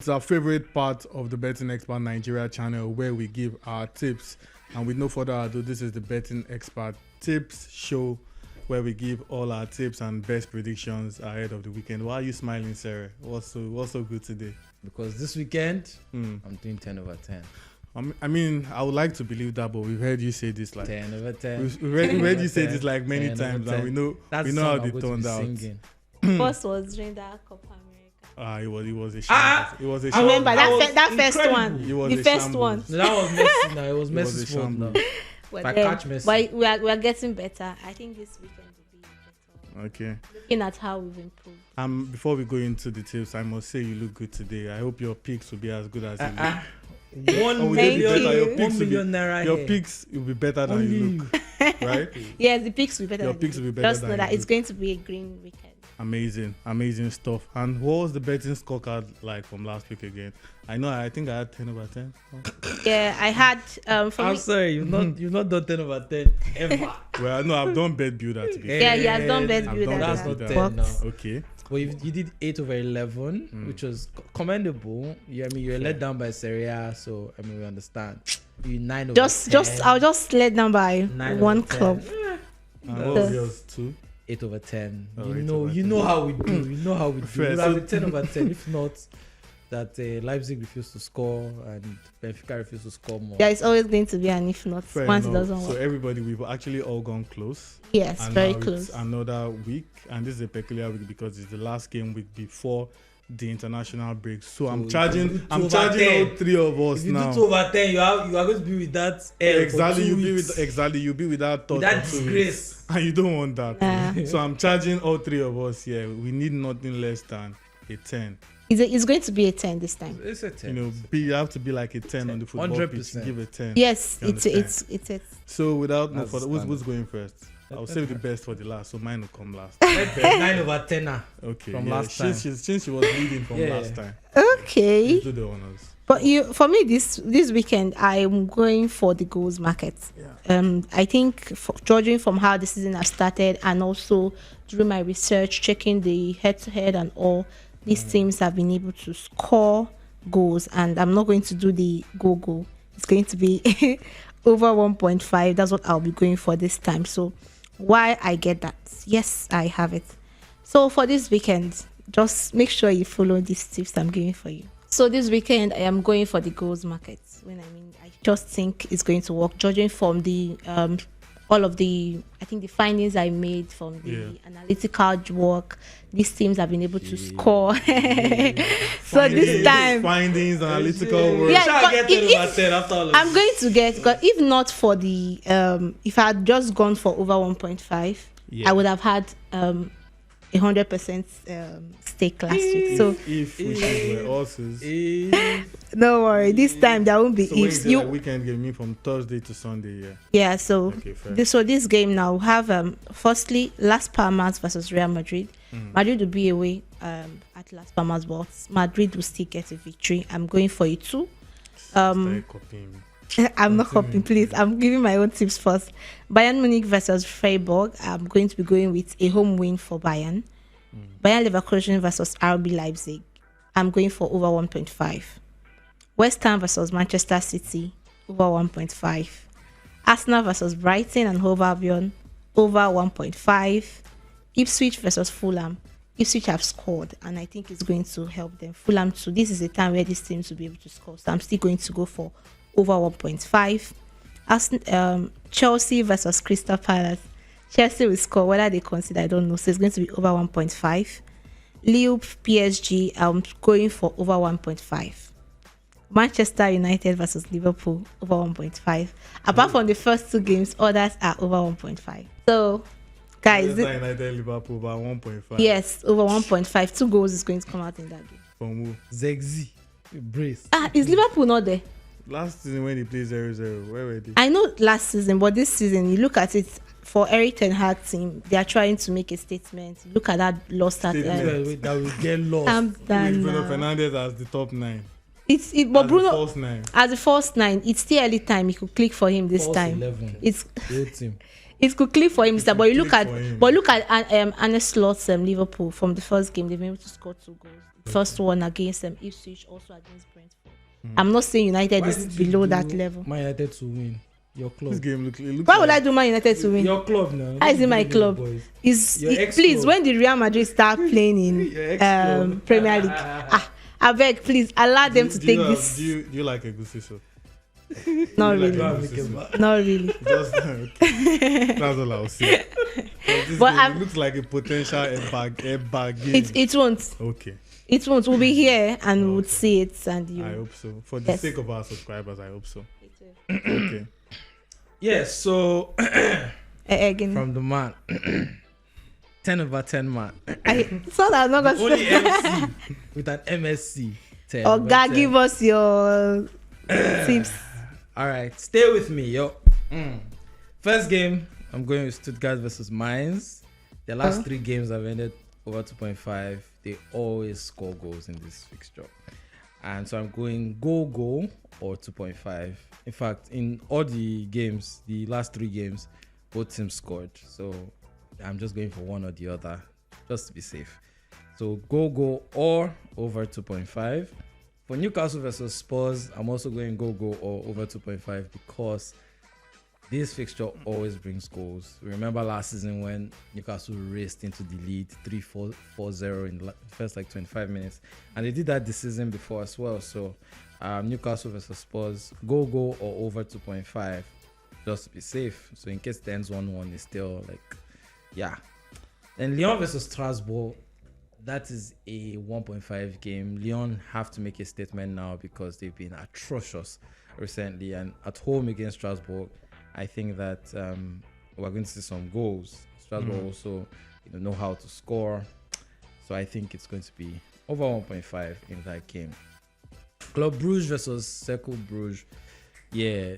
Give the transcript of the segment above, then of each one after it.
It's our favorite part of the Betting Expert Nigeria channel where we give our tips. And with no further ado, this is the Betting Expert Tips Show where we give all our tips and best predictions ahead of the weekend. Why are you smiling, Sarah? What's so good today? Because this weekend, I'm doing 10 over 10. I mean, I would like to believe that, but we've heard you say this like 10 over 10. We've heard you say this like many times, and we know how they turned out. First was during that Copa America. It was a shambles. It was a I shambles. remember that first incredible. one. It was The a first shambles. one. No, that was Messi. No, it was It was a Messi's fault now. shambles. But I then, catch Messi. but we are getting better. I think this weekend will be better. Okay. Looking at how we've improved. Before we go into the tips, I must say you look good today. I hope your picks will be as good as you look. 1 Thank million, you. 1 million naira. Your here. picks will be better than you look, right? Yes, the picks will be better. Your than picks this. will be better Just than know that you it's look. going to be a green weekend. Amazing stuff. And what was the betting scorecard like from last week again? I think I had 10 over 10. Yeah, I had I'm sorry, you've not done 10 over 10 ever. Well, no, I've done bet builder to be fair. Yeah, he has done bet I've builder. done That's bet not builder. 10 now. Okay. But you did 8 over 11, which was commendable. You're let down by Serie, so we understand. You 9 over 10. I'll just let down by 9 one over 10. club. And what was yours? 2? 8 over 10. Oh, 8 You know, over you 10. know how we do. You know how we do. Fair. It would So- have been 10 over 10. If not, that Leipzig refused to score and Benfica refused to score more. Yeah, it's always going to be an if not Fair once it enough. doesn't So work. everybody, we've actually all gone close. Yes, And very now close. It's another week, and this is a peculiar week because it's the last game week before the international break. So I'm you charging do 2 all over 10. 3 of us If you now. do 2 over 10, you are going to be with that L Exactly, for 2 you'll weeks. be with that thought With that for 2 weeks. disgrace. And you don't want that. Yeah. So I'm charging all 3 of us here. We need nothing less than a 10. It's going to be a 10 this time. It's a 10. You have to be like a 10 on the football 100%. pitch. Give a 10. Yes, You it's So without no That's further, standard. who's going first? I'll save the best for the last, so mine will come last. 9 over 10. Okay. From yeah, last time. Since she was leading from Yeah. last time. okay. You do the honors. But for me this weekend I'm going for the goals market. Yeah. I think judging from how the season has started and also through my research, checking the head-to-head and all, these teams have been able to score goals, and I'm not going to do the goal. It's going to be over 1.5. That's what I'll be going for this time. So why I get that? Yes, I have it. So for this weekend, just make sure you follow these tips I'm giving for you. So this weekend, I am going for the goals market. I just think it's going to work. Judging from the all of the, I think the findings I made from the analytical work, these teams have been able to score. So this time, Findings, analytical work. Yeah, Shall but get 10 if- over 10 after all of I'm going to get, because if not for the, if I had just gone for over 1.5, Yeah. I would have had 100% stake last week. So If wishes were horses. don't worry, this time there won't be So when ifs. you say like weekend game, mean from Thursday to Sunday, yeah. Yeah, so Okay, fair. this game now have firstly Las Palmas versus Real Madrid. Madrid will be away at Las Palmas, but Madrid will still get a victory. I'm going for a 2. Start copying me. I'm not copying, please. I'm giving my own tips first. Bayern Munich versus Freiburg. I'm going to be going with a home win for Bayern. Bayern Leverkusen versus RB Leipzig. I'm going for over 1.5. West Ham versus Manchester City, over 1.5. Arsenal versus Brighton and Hove Albion, over 1.5. Ipswich versus Fulham. Ipswich have scored, and I think it's going to help them. Fulham too. This is a time where these teams will be able to score. So I'm still going to go for over 1.5. Chelsea versus Crystal Palace. Chelsea will score. Whether they consider, I don't know. So it's going to be over 1.5. Lille PSG, I'm going for over 1.5. Manchester United versus Liverpool, over 1.5. Apart from the first 2 games, others are over 1.5. So, guys, Manchester United, Liverpool by 1.5. yes, over 1.5. 2 goals is going to come out in that game. From who? Zegzi. Brace. Is Liverpool not there? Last season when they played 0-0, where were they? I know last season, but this season, you look at it, for Eric Ten Hag team, they are trying to make a statement. Look at that loss at Statement. That will get lost. I'm With done Bruno now. Fernandes as the top 9. But As the Bruno, false 9. as the first 9, it's still early time. You could click for him this False time. 11. It's The whole team. It could click for him, sir. But you look click at for him. Anne Slot's Liverpool from the first game. They've been able to score 2 goals. First one against Ipswich, also against Brentford. I'm not saying United Why is did you below do that level. Man United to win. Your club. This game looks Why would I do Man United to win? Your club now. How is it my club? Boys. Is Your ex-club. please, when did Real Madrid start playing Your in ex-club. Premier League? I beg, please allow them to take this. Do you like a goosey soup? Not you like really. Go a and goosey make a soup? ma- Not really. Just that's all I'll say. This But game I'm- looks like a potential airbag game. It won't. Okay, It won't. We'll be here and we'll see it, and you. I hope so. For the Yes. sake of our subscribers, I hope so. Okay. Yes, so Again, from the man. 10 over 10 man. so that I'm not gonna Only say. MC with an MSC. 10 Oh over God, 10. give us your tips. All right, stay with me, yo. First game, I'm going with Stuttgart versus Mainz. The last 3 games have ended over 2.5. They always score goals in this fixture. And so I'm going goal or 2.5. In fact, in all the games, the last 3 games, both teams scored. So I'm just going for one or the other, just to be safe. So goal or over 2.5. For Newcastle versus Spurs, I'm also going goal or over 2.5 because this fixture always brings goals. Remember last season when Newcastle raced into the lead 3-4-0 in the first 25 minutes, and they did that this season before as well. So Newcastle versus Spurs, goal or over 2.5, just to be safe. So in case it ends 1-1, it's still yeah. Then Lyon versus Strasbourg, that is a 1.5 game. Lyon have to make a statement now because they've been atrocious recently, and at home against Strasbourg, I think that we're going to see some goals. Strasbourg also know how to score, so I think it's going to be over 1.5 in that game. Club Brugge versus Cercle Brugge, yeah,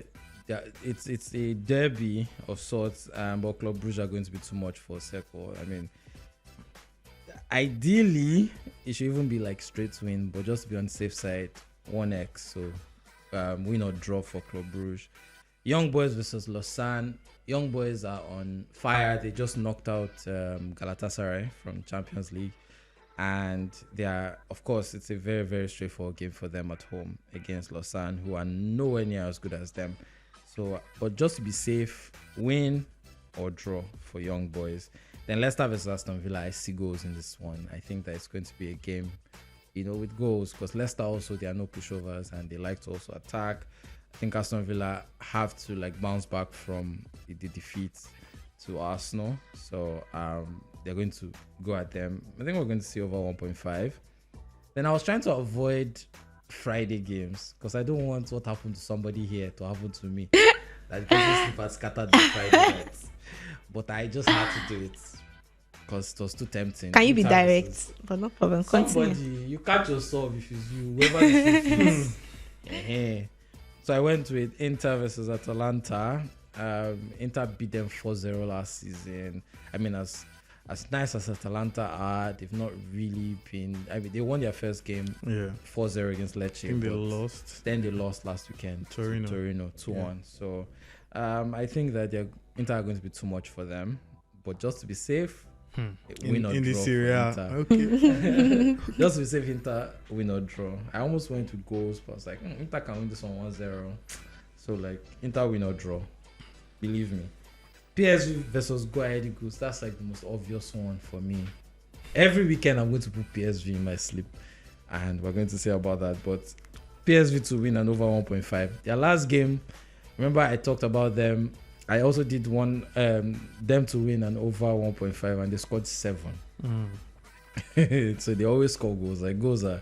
it's a derby of sorts, but Club Brugge are going to be too much for Cercle. I mean, ideally it should even be straight win, but just to be on the safe side, 1x. So win or draw for Club Brugge. Young Boys versus Lausanne. Young Boys are on fire. They just knocked out Galatasaray from Champions League, and they are, of course, it's a very, very straightforward game for them at home against Lausanne, who are nowhere near as good as them. So, but just to be safe, win or draw for Young Boys. Then Leicester versus Aston Villa, I see goals in this one. I think that it's going to be a game, with goals, because Leicester also, they are no pushovers and they like to also attack. I think Aston Villa have to bounce back from the defeat to Arsenal. So they're going to go at them. I think we're going to see over 1.5. Then I was trying to avoid Friday games because I don't want what happened to somebody here to happen to me. That the person sleep had scattered the Friday nights. But I just had to do it because it was too tempting. Can you be direct? But no problem. Continue. Somebody, you catch yourself if it's you, whoever the truth is. So I went with Inter versus Atalanta. Inter beat them 4-0 last season. I mean, as nice as Atalanta are, they've not really been. I mean, they won their first game 4-0 against Lecce. I think they lost. Then they lost last weekend to Torino 2-1. So I think that Inter are going to be too much for them. But just to be safe, win or in draw the Serie A. for Inter. Okay. Just to be safe, Inter win or draw. I almost went with goals, but I was like, Inter can win this one 1-0. So Inter win or draw. Believe me. PSG versus Go Ahead Eagles, that's the most obvious one for me. Every weekend I'm going to put PSG in my sleep, and we're going to see about that. But PSG to win and over 1.5. Their last game, remember I talked about them. I also did one them to win and over 1.5, and they scored 7. So they always score goals. Goals are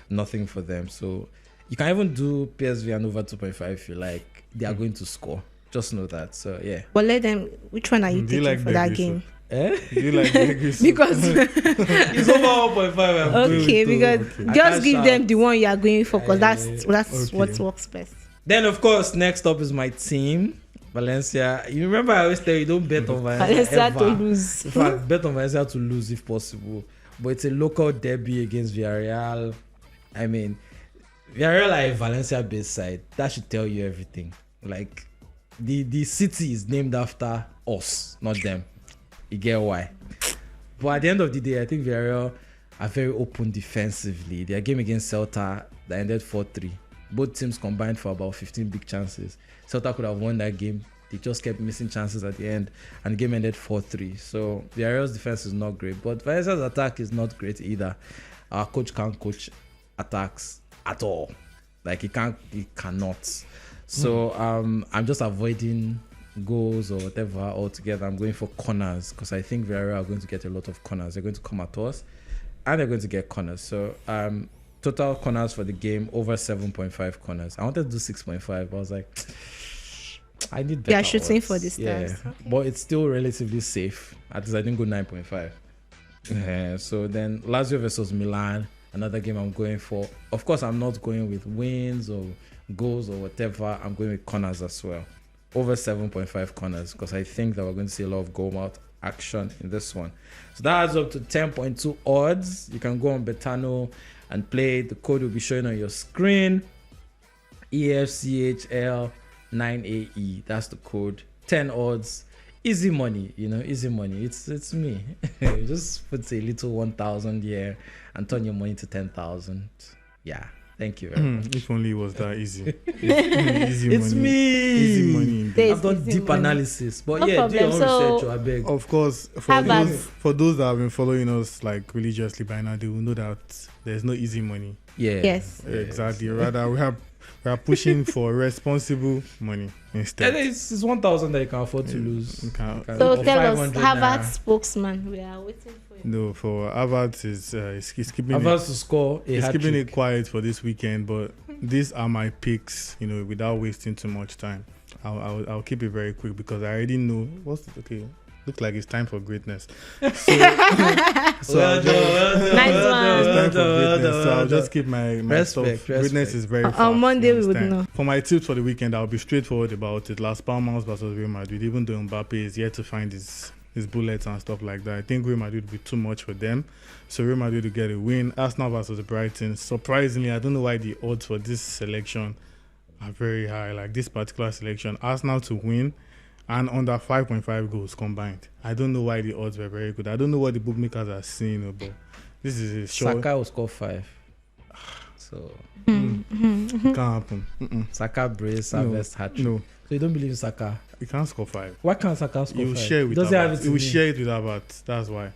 nothing for them. So you can even do PSV and over 2.5 if you like. They are going to score. Just know that. So yeah. But let them. Which one are you taking for that game? Do you like Begris? Because It's over 1.5. okay, because just give them the one you are going for, because that's what works best. Then of course, next up is my team, Valencia. You remember I always tell you don't bet on Valencia To lose. In fact, bet on Valencia to lose if possible. But it's a local derby against Villarreal. I mean, Villarreal are a Valencia-based side. That should tell you everything. the city is named after us, not them. You get why? But at the end of the day, I think Villarreal are very open defensively. Their game against Celta that ended 4-3. Both teams combined for about 15 big chances. Celta could have won that game. They just kept missing chances at the end, and the game ended 4-3. So Villarreal's defense is not great, but Valencia's attack is not great either. Our coach can't coach attacks at all. Like he cannot. So I'm just avoiding goals or whatever altogether. I'm going for corners because I think Villarreal are going to get a lot of corners. They're going to come at us and they're going to get corners. So total corners for the game over 7.5 corners. I wanted to do 6.5, but I was like, I need better. Yeah, shooting odds. for the stars. Yeah, Okay. but it's still relatively safe. At least I didn't go 9.5. So then Lazio versus Milan, another game I'm going for. Of course, I'm not going with wins or goals or whatever. I'm going with corners as well. Over 7.5 corners because I think that we're going to see a lot of goal mouth action in this one. So that adds up to 10.2 odds. You can go on Betano and play. The code will be showing on your screen. EFCHL9AE. That's the code. 10 odds. Easy money, easy money. It's me. Just put a little 1,000 here and turn your money to 10,000. Yeah. Thank you very much. If only it was that easy. Easy It's money. me. Easy money. Indeed. I've done Easy deep money. analysis. But No yeah, do your own problem. So- research, I beg. Of course, Harvard. for those that have been following us like religiously by now, they will know that there's no easy money. Yeah. Yes. Exactly. Rather, we are pushing for responsible money And instead. it's 1,000 that you can afford to lose. You can- You can- So or tell us, 500 Harvard naira. spokesman, we are waiting for you. No, for Harvard is he's keeping Havertz to score a he's hat keeping trick. it quiet for this weekend. But these are my picks. Without wasting too much time. I'll keep it very quick because I already know okay. Looks like it's time for greatness. So Well I'll done, just- well done, Nice well one. done, It's time well for done, greatness, well so I'll done. just keep my Respect, stuff. respect. Greatness is very fast. On Monday you we would understand? know. For my tips for the weekend, I'll be straightforward about it. Las Palmas versus Real Madrid. Even though Mbappe is yet to find his bullets and stuff like that, I think Real Madrid will be too much for them. So Real Madrid will get a win. Arsenal versus Brighton. Surprisingly, I don't know why the odds for this selection are very high. Like this particular selection, Arsenal to win and under 5.5 goals combined. I don't know why the odds were very good. I don't know what the bookmakers are seeing, but this is a short. Saka will score 5. So Can't happen. Saka brace, harvest hat trick. No, So you don't believe in Saka? you can't score 5. Why can't Saka score You will 5? share it with Does he have Havertz. it You in will him? share it with Havertz. That's why.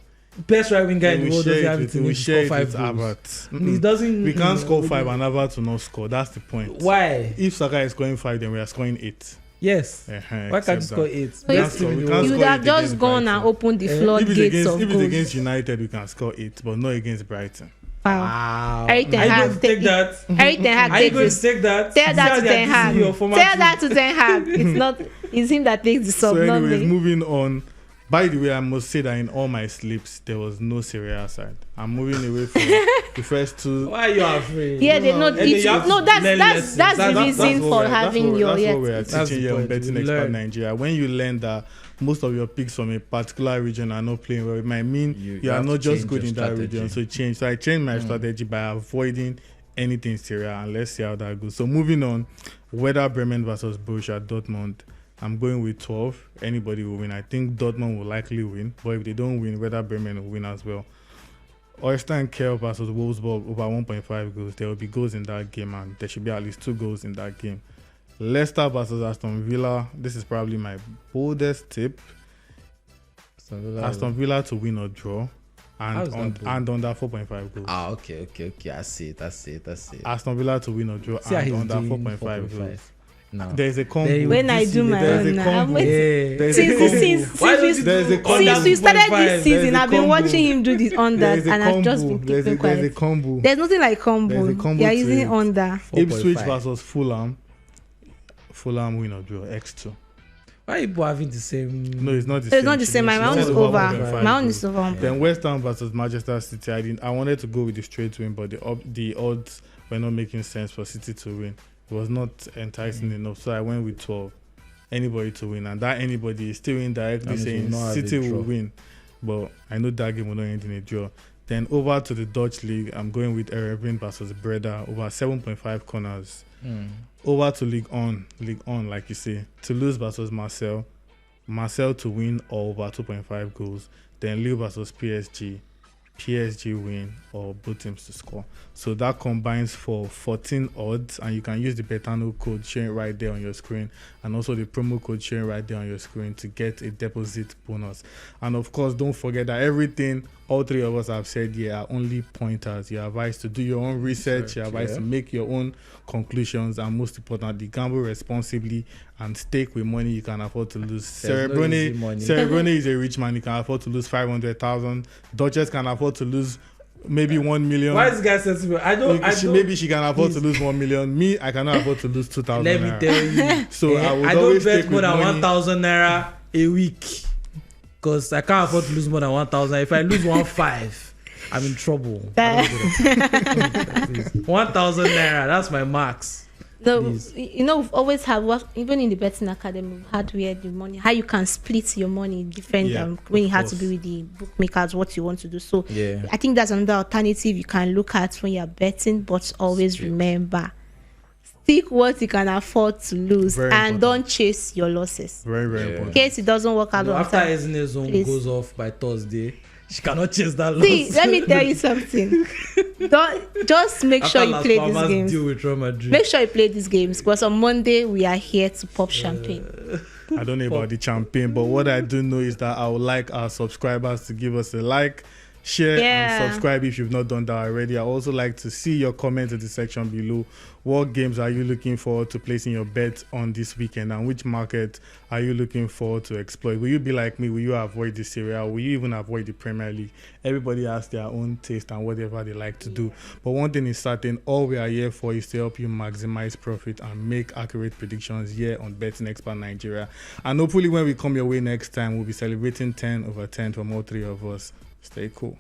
Best right wing guy in You the will world doesn't share have it it with- in you him will to share score it 5 with goals. Havertz. He doesn't. We can't score 5 and Havertz to not score. That's the point. Why? If Saka is scoring 5, then we are scoring 8. Yes. Why can't you score 8? So Best if- team in the we world. can't You would score have it just against gone Brighton. and opened the If it's floodgates If of it's goals. against United, we can score 8, but not against Brighton. Wow. Wow. Eric Ten Are you Hag going to take that? Eric Ten Hag Are you takes going this. to take that? Tell that to See how Ten they are dissing your Hag. former Tell team? that to Ten Hag. It's him that takes the So sub, not anyways, me. moving on. By the way, I must say that in all my sleeps, there was no Serie A side. I'm moving away from the first two. Why are you afraid? Yeah, they know. And then you have to That's learn lessons. the That's reason what for we're- having that's your what yes. we are That's teaching the you on point. Betting You Expert learn. Nigeria. When you learn that most of your picks from a particular region are not playing well, it might mean You you are have not to just change good your in that strategy. region. So change. So I changed my strategy by avoiding anything Serie A, and let's see how that goes. So moving on, Werder Bremen versus Borussia Dortmund. I'm going with 12. Anybody will win. I think Dortmund will likely win, but if they don't win, Werder Bremen will win as well. Oyster Kiel versus Wolfsburg over 1.5 goals. There will be goals in that game, and there should be at least 2 goals in that game. Leicester versus Aston Villa. This is probably my boldest tip. Aston Villa to win or draw, How is that bold? and under 4.5 goals. Ah, okay. I see it. Aston Villa to win or draw See how and he's under doing 4.5 goals. No. There's a There combo. you When I this do is- my there's own a now, I'm combo. waiting. There's a Since combo. Why don't you There's a do combo. Since we started 0.5? this season, There's a I've been combo. watching him do this under, There's a and I've just combo. been There's keeping a quiet. combo. There's nothing like combo. There's a combo They are to using it. under. 4.5. Ipswich versus Fulham. Fulham win or draw X2. Why are people having the same? No, it's not the So same. it's not the same. My She own said is over over. 1.5 My own goals. is over. Then West Ham versus Manchester City. I wanted to go with the straight win, but the odds were not making sense for City to win. It was not enticing enough, so I went with 12. Anybody to win, and that anybody is still indirectly That means saying we'll not have City a will draw. win. But I know that game will not end in a draw. Then over to the Dutch League, I'm going with Cerebrone versus Breda over 7.5 corners. Over to Ligue 1, like you say, Toulouse versus Marseille to win or over 2.5 goals. Then Lille versus PSG win or both teams to score. So that combines for 14 odds, and you can use the Betano code showing right there on your screen, and also the promo code showing right there on your screen to get a deposit bonus. And of course, don't forget that everything all three of us have said here are only pointers. You're advised to do your own research, you're advised to make your own conclusions, and most importantly, gamble responsibly and stake with money you can afford to lose. Cerebrone is a rich man. He can afford to lose 500,000. Duchess can afford to lose maybe 1 million. Why is this guy sensible? Maybe she can afford to lose 1 million. Me, I cannot afford to lose 2,000. Let me tell you. So I don't bet more than 1,000 naira a week because I can't afford to lose more than 1,000. If I lose 1,500, I'm in trouble. 1,000 naira, that's my max. So, we've always had even in the betting academy, we've had where the money, how you can split your money different when you have to be with the bookmakers, what you want to do. So I think that's another alternative you can look at when you're betting, but always remember, stick what you can afford to lose and don't chase your losses. Very, very important. In case it doesn't work out. After Ezine's zone goes off by Thursday, she cannot chase that loss. See, let me tell you something. Just make sure you play these games. Make sure you play these games because on Monday we are here to pop champagne. I don't know about the champagne, but what I do know is that I would like our subscribers to give us a like, share, and subscribe if you've not done that already. I also like to see your comments in the section below. What games are you looking forward to placing your bet on this weekend, and which market are you looking forward to exploit? Will you be like me? Will you avoid the Serie A? Will you even avoid the Premier League? Everybody has their own taste and whatever they like to do. But one thing is certain, all we are here for is to help you maximize profit and make accurate predictions here on Betting Expert Nigeria. And hopefully when we come your way next time, we'll be celebrating 10/10 from all three of us. Stay cool.